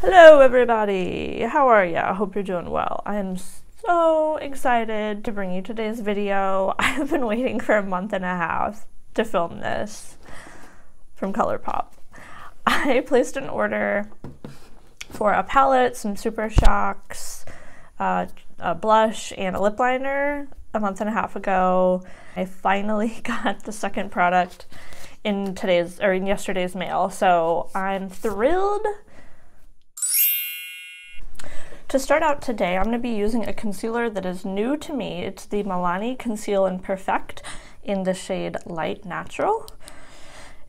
Hello everybody! How are ya? I hope you're doing well. I am so excited to bring you today's video. I have been waiting for a month and a half to film this from ColourPop. I placed an order for a palette, some Super Shocks, a blush, and a lip liner a month and a half ago. I finally got the second product in yesterday's mail, so I'm thrilled. To start out today, I'm going to be using a concealer that is new to me. It's the Milani Conceal and Perfect in the shade Light Natural.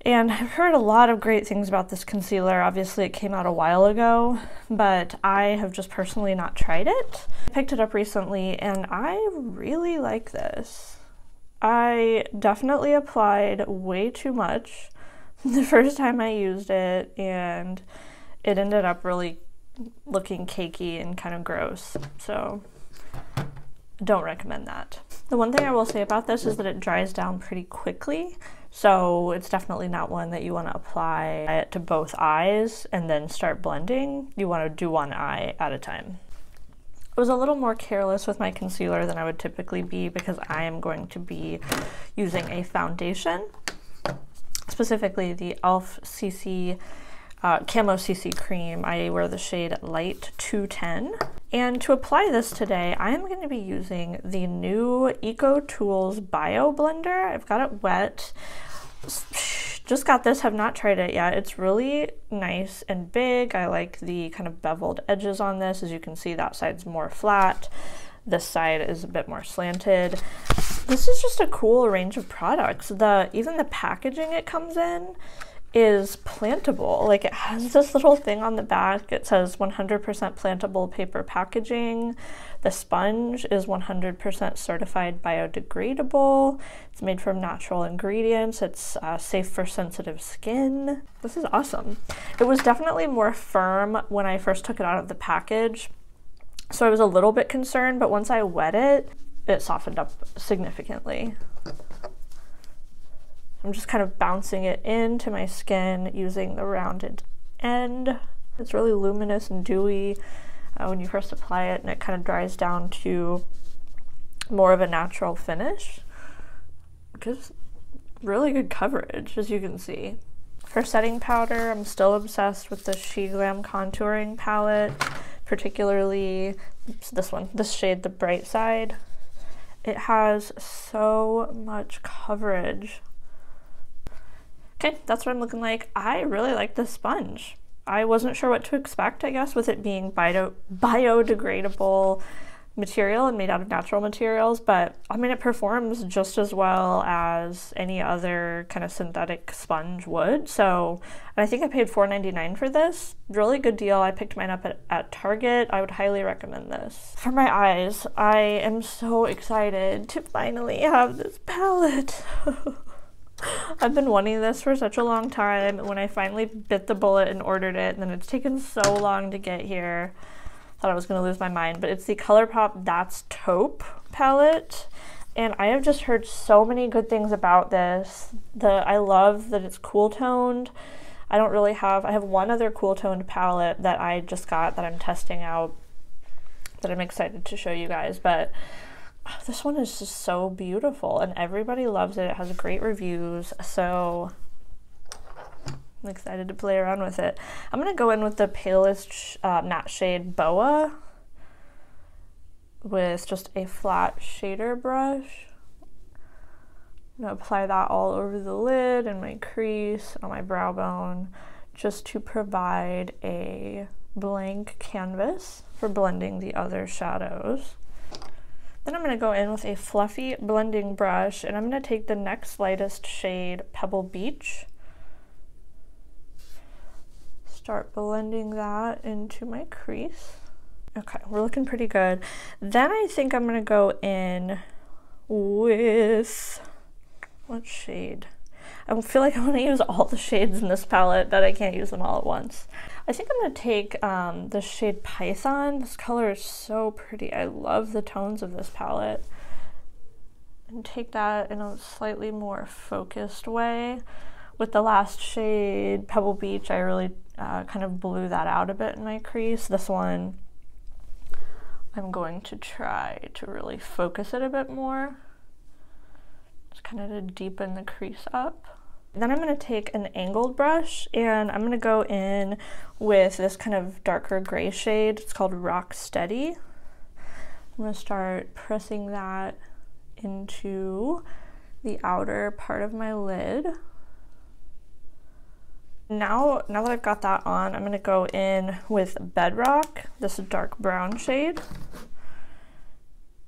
And I've heard a lot of great things about this concealer. Obviously it came out a while ago, but I have just personally not tried it. I picked it up recently and I really like this. I definitely applied way too much the first time I used it, and it ended up really looking cakey and kind of gross, so don't recommend that. The one thing I will say about this is that it dries down pretty quickly, so it's definitely not one that you want to apply it to both eyes and then start blending. You want to do one eye at a time. I was a little more careless with my concealer than I would typically be because I am going to be using a foundation, specifically the e.l.f. CC Camo CC Cream. I wear the shade Light 210. And to apply this today, I am going to be using the new EcoTools Bioblender. I've got it wet. Just got this, have not tried it yet. It's really nice and big. I like the kind of beveled edges on this. As you can see, that side's more flat. This side is a bit more slanted. This is just a cool range of products. Even the packaging it comes in is plantable. Like, it has this little thing on the back. It says 100% plantable paper packaging. The sponge is 100% certified biodegradable. It's made from natural ingredients. It's safe for sensitive skin. This is awesome. It was definitely more firm when I first took it out of the package, so I was a little bit concerned, but once I wet it, it softened up significantly. I'm just kind of bouncing it into my skin using the rounded end. It's really luminous and dewy when you first apply it, and it kind of dries down to more of a natural finish. Just really good coverage, as you can see. For setting powder, I'm still obsessed with the She Glam contouring palette, particularly this shade, the Bright Side. It has so much coverage. Okay, that's what I'm looking like. I really like this sponge. I wasn't sure what to expect, I guess, with it being biodegradable material and made out of natural materials, but I mean, it performs just as well as any other kind of synthetic sponge would. So, and I think I paid $4.99 for this. Really good deal. I picked mine up at Target. I would highly recommend this. For my eyes, I am so excited to finally have this palette. I've been wanting this for such a long time. When I finally bit the bullet and ordered it, and then it's taken so long to get here, thought I was going to lose my mind, but it's the ColourPop That's Taupe palette, and I have just heard so many good things about this. I love that it's cool toned. I have one other cool toned palette that I just got that I'm testing out that I'm excited to show you guys, but this one is just so beautiful and everybody loves it. It has great reviews, so I'm excited to play around with it. I'm going to go in with the palest matte shade Boa with just a flat shader brush. I'm going to apply that all over the lid and my crease and on my brow bone, just to provide a blank canvas for blending the other shadows. Then I'm going to go in with a fluffy blending brush, and I'm going to take the next lightest shade, Pebble Beach. Start blending that into my crease. Okay, we're looking pretty good. Then I think I'm going to go in with, what shade? I feel like I want to use all the shades in this palette, but I can't use them all at once. I think I'm going to take the shade Python. This color is so pretty. I love the tones of this palette. And take that in a slightly more focused way With the last shade, Pebble Beach, I really kind of blew that out a bit in my crease. This one, I'm going to try to really focus it a bit more. Just kind of to deepen the crease up. Then I'm going to take an angled brush and I'm going to go in with this kind of darker gray shade. It's called Rock Steady. I'm going to start pressing that into the outer part of my lid. Now that I've got that on, I'm going to go in with Bedrock, this dark brown shade,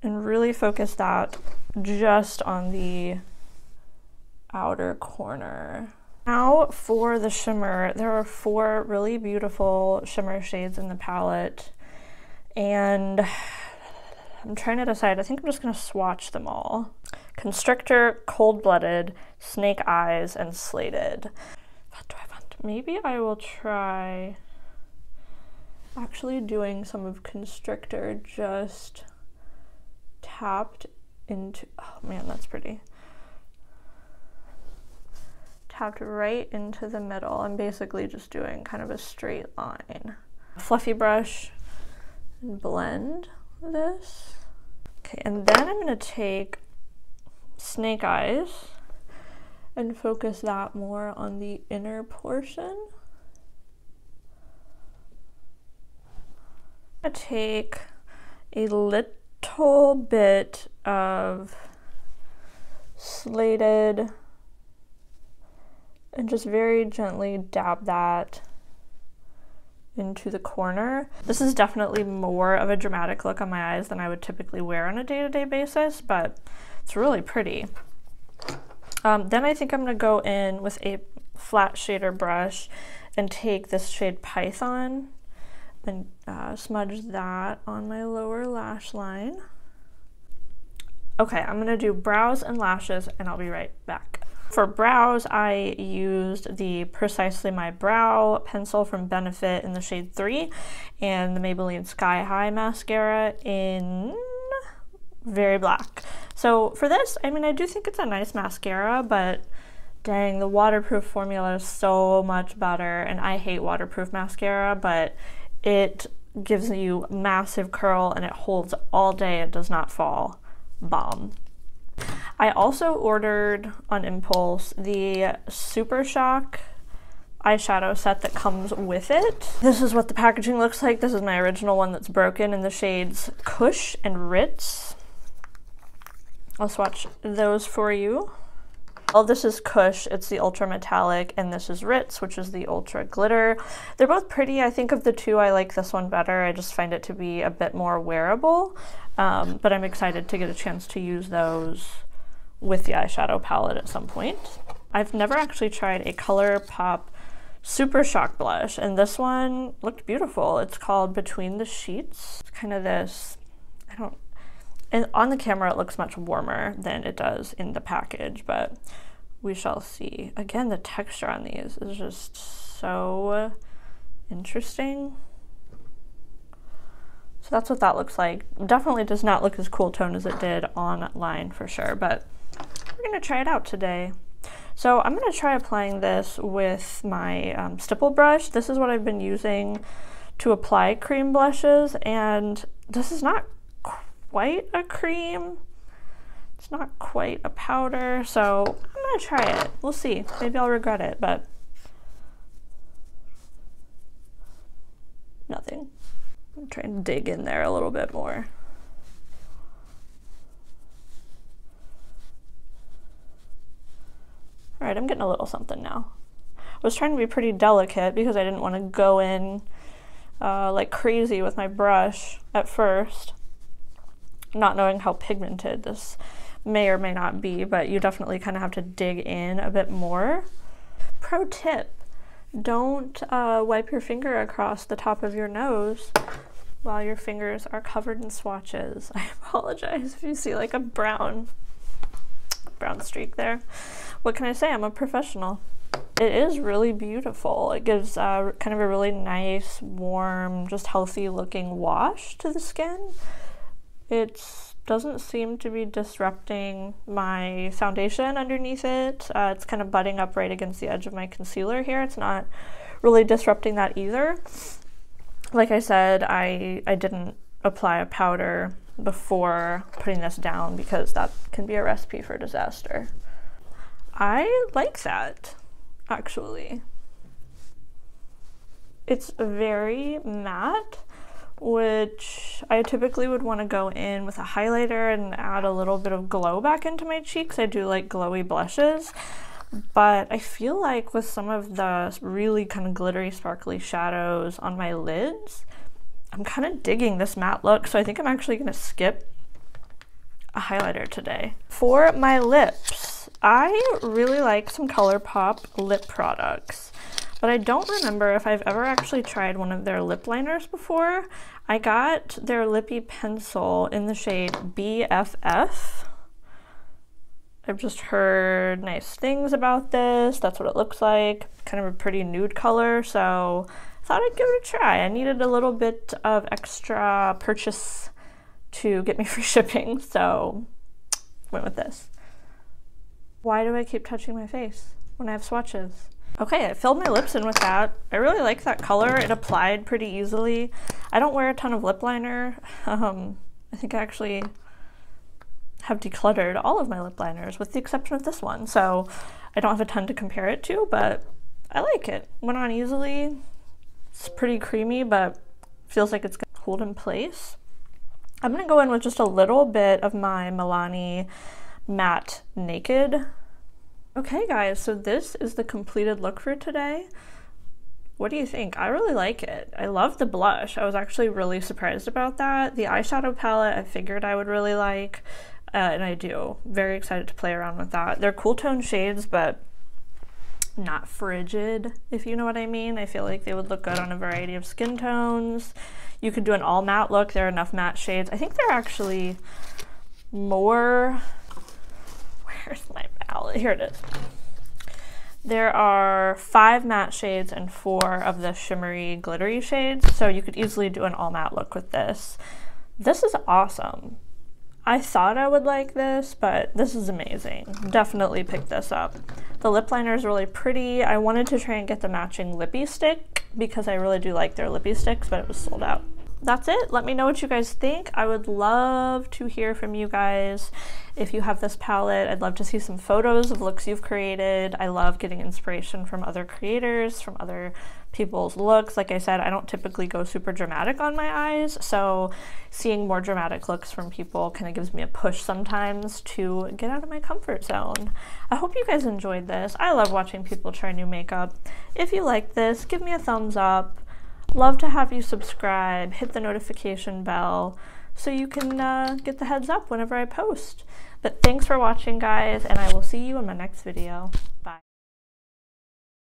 and really focus that just on the outer corner. Now for the shimmer, there are 4 really beautiful shimmer shades in the palette, and I'm trying to decide. I think I'm just going to swatch them all. Constrictor, Cold-Blooded, Snake Eyes, and Slated. What do I want? Maybe I will try actually doing some of Constrictor just tapped into, oh man, that's pretty. Tapped right into the middle. I'm basically just doing kind of a straight line. Fluffy brush and blend this. Okay, and then I'm gonna take Snake Eyes and focus that more on the inner portion. I'm gonna take a little bit of Slated and just very gently dab that into the corner. This is definitely more of a dramatic look on my eyes than I would typically wear on a day-to-day basis, but it's really pretty. Then I think I'm going to go in with a flat shader brush and take this shade Python and smudge that on my lower lash line. Okay, I'm going to do brows and lashes and I'll be right back. For brows, I used the Precisely My Brow pencil from Benefit in the shade 3 and the Maybelline Sky High mascara in Very Black. So for this, I mean, I do think it's a nice mascara, but dang, the waterproof formula is so much better, and I hate waterproof mascara, but it gives you massive curl and it holds all day. It does not fall. Bomb. I also ordered on impulse the Super Shock eyeshadow set that comes with it. This is what the packaging looks like. This is my original one that's broken in the shades Kush and Ritz. I'll swatch those for you. Oh, this is Kush, it's the ultra metallic, and this is Ritz, which is the ultra glitter. They're both pretty. I think of the two, I like this one better. I just find it to be a bit more wearable, but I'm excited to get a chance to use those with the eyeshadow palette at some point. I've never actually tried a ColourPop Super Shock blush, and this one looked beautiful. It's called Between the Sheets. It's kind of this, and on the camera it looks much warmer than it does in the package, but we shall see. Again, the texture on these is just so interesting. So that's what that looks like. Definitely does not look as cool tone as it did online for sure, but we're gonna try it out today. So I'm gonna try applying this with my stipple brush. This is what I've been using to apply cream blushes, and this is not quite a cream. It's not quite a powder, so I'm gonna try it. We'll see. Maybe I'll regret it, but nothing. I'm trying to dig in there a little bit more. All right, I'm getting a little something now. I was trying to be pretty delicate because I didn't want to go in like crazy with my brush at first, not knowing how pigmented this may or may not be, but you definitely kind of have to dig in a bit more. Pro tip, don't wipe your finger across the top of your nose while your fingers are covered in swatches. I apologize if you see like a brown streak there. What can I say? I'm a professional. It is really beautiful. It gives kind of a really nice, warm, just healthy looking wash to the skin. It's doesn't seem to be disrupting my foundation underneath it. It's kind of butting up right against the edge of my concealer here. It's not really disrupting that either. Like I said, I didn't apply a powder before putting this down because that can be a recipe for disaster. I like that, actually. It's very matte, which I typically would want to go in with a highlighter and add a little bit of glow back into my cheeks. I do like glowy blushes, but I feel like with some of the really kind of glittery, sparkly shadows on my lids, I'm kind of digging this matte look, so I think I'm actually going to skip a highlighter today. For my lips, I really like some ColourPop lip products, but I don't remember if I've ever actually tried one of their lip liners before. I got their lippy pencil in the shade BFF. I've just heard nice things about this. That's what it looks like. Kind of a pretty nude color, so I thought I'd give it a try. I needed a little bit of extra purchase to get me free shipping, so went with this. Why do I keep touching my face when I have swatches? Okay, I filled my lips in with that. I really like that color. It applied pretty easily. I don't wear a ton of lip liner. I think I actually have decluttered all of my lip liners with the exception of this one, so I don't have a ton to compare it to, but I like it. Went on easily. It's pretty creamy, but feels like it's gonna hold in place. I'm gonna go in with just a little bit of my Milani Matte Naked. Okay guys, so this is the completed look for today. What do you think? I really like it. I love the blush. I was actually really surprised about that. The eyeshadow palette I figured I would really like, and I do. Very excited to play around with that. They're cool tone shades, but not frigid, if you know what I mean. I feel like they would look good on a variety of skin tones. You could do an all matte look. There are enough matte shades. I think they're actually more... Where's my palette? Here it is. There are 5 matte shades and 4 of the shimmery glittery shades, so you could easily do an all matte look with this. This is awesome. I thought I would like this, but this is amazing. Definitely pick this up. The lip liner is really pretty. I wanted to try and get the matching lippy stick because I really do like their lippy sticks, but it was sold out. That's it. Let me know what you guys think. I would love to hear from you guys. If you have this palette, I'd love to see some photos of looks you've created. I love getting inspiration from other creators, from other people's looks. Like I said, I don't typically go super dramatic on my eyes, so seeing more dramatic looks from people kind of gives me a push sometimes to get out of my comfort zone. I hope you guys enjoyed this. I love watching people try new makeup. If you like this, give me a thumbs up. Love to have you subscribe, hit the notification bell so you can get the heads up whenever I post. But thanks for watching, guys, and I will see you in my next video. Bye.